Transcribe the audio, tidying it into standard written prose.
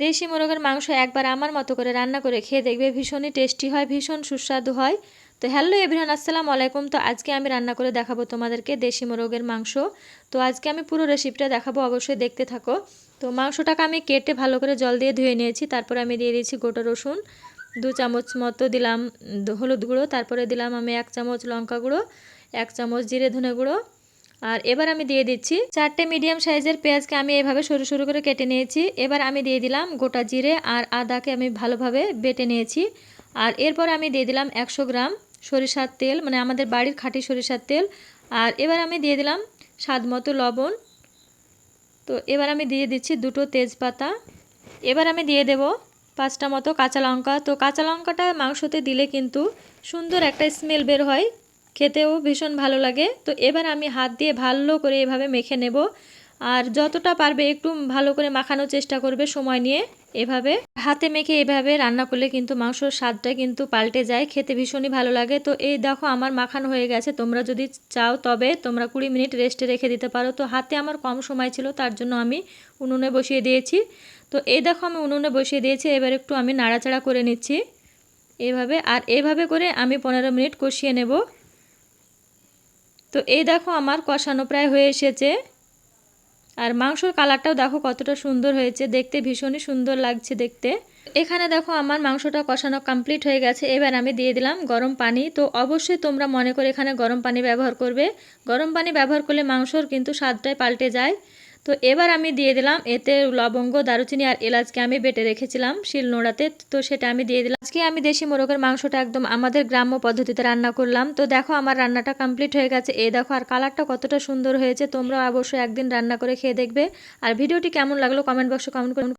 দেশি মোরগের মাংস একবার আমার মতো করে রান্না করে খেয়ে দেখবে, ভীষণই টেস্টি হয়, ভীষণ সুস্বাদু হয়। তো হ্যালো এভরিওয়ান, আসসালামু আলাইকুম। তো আজকে আমি রান্না করে দেখাবো তোমাদেরকে দেশি মোরগের মাংস। তো আজকে আমি পুরো রেসিপিটা দেখাবো, অবশ্যই দেখতে থাকো। তো মাংসটাকে আমি কেটে ভালো করে জল দিয়ে ধুয়ে নিয়েছি। তারপরে আমি দিয়ে দিয়েছি গোটা রসুন 2 চামচ মতো, দিলাম হলুদ গুঁড়ো, তারপরে দিলাম আমি 1 চামচ লঙ্কা গুঁড়ো, 1 চামচ জিরে ধনে গুঁড়ো। আর এবার আমি দিয়ে দিচ্ছি 4টে মিডিয়াম সাইজের পেঁয়াজকে আমি এভাবে সরু সরু করে কেটে নিয়েছি। এবার আমি দিয়ে দিলাম গোটা জিরে আর আদাকে আমি ভালোভাবে বেটে নিয়েছি। আর এরপর আমি দিয়ে দিলাম 100 গ্রাম সরিষার তেল, মানে আমাদের বাড়ির খাঁটি সরিষার তেল। আর এবার আমি দিয়ে দিলাম স্বাদ মতো লবণ। তো এবার আমি দিয়ে দিচ্ছি 2টো তেজপাতা। এবার আমি দিয়ে দেব 5টা মতো কাঁচা লঙ্কা। তো কাঁচা লঙ্কাটা মাংসতে দিলে কিন্তু সুন্দর একটা স্মেল বের হয়, খেতেও ভীষণ ভালো লাগে। তো এবার আমি হাত দিয়ে ভালো করে এভাবে মেখে নেব। আর যতটা পারবে একটু ভালো করে মাখানোর চেষ্টা করবে সময় নিয়ে। এভাবে হাতে মেখে এভাবে রান্না করলে কিন্তু মাংসর স্বাদটা কিন্তু পাল্টে যায়, খেতে ভীষণই ভালো লাগে। তো এই দেখো আমার মাখানো হয়ে গেছে। তোমরা যদি চাও তবে তোমরা 20 মিনিট রেস্টে রেখে দিতে পারো। তো হাতে আমার কম সময় ছিল, তার জন্য আমি উনুনে বসিয়ে দিয়েছি। তো এই দেখো আমি উনুনে বসিয়ে দিয়েছি। এবার একটু আমি নাড়াচাড়া করে নিচ্ছি এভাবে। আর এভাবে করে আমি 15 মিনিট কষিয়ে নেব। তো এই দেখো আমার কষানো প্রায় হয়ে এসেছে। আর মাংসর কালারটাও দেখো কতটা সুন্দর হয়েছে, দেখতে ভীষণই সুন্দর লাগছে দেখতে। এখানে দেখো আমার মাংসটা কষানো কমপ্লিট হয়ে গেছে। এবার আমি দিয়ে দিলাম গরম পানি। তো অবশ্যই তোমরা মনে করে এখানে গরম পানি ব্যবহার করবে। গরম পানি ব্যবহার করলে মাংসর কিন্তু স্বাদটাই পাল্টে যায়। তো এবার আমি দিয়ে দিলাম এতে লবঙ্গ, দারুচিনি আর এলাচকে আমি বেটে রেখেছিলাম শিলনোড়াতে, তো সেটা আমি দিয়ে দিলাম। আজকে আমি দেশি মোরগের মাংসটা একদম আমাদের গ্রাম্য পদ্ধতিতে রান্না করলাম। তো দেখো আমার রান্নাটা কমপ্লিট হয়ে গেছে। এই দেখো আর কালারটা কতটা সুন্দর হয়েছে। তোমরা অবশ্যই একদিন রান্না করে খেয়ে দেখবে। আর ভিডিওটি কেমন লাগলো কমেন্ট বক্সে কমেন্ট করুন।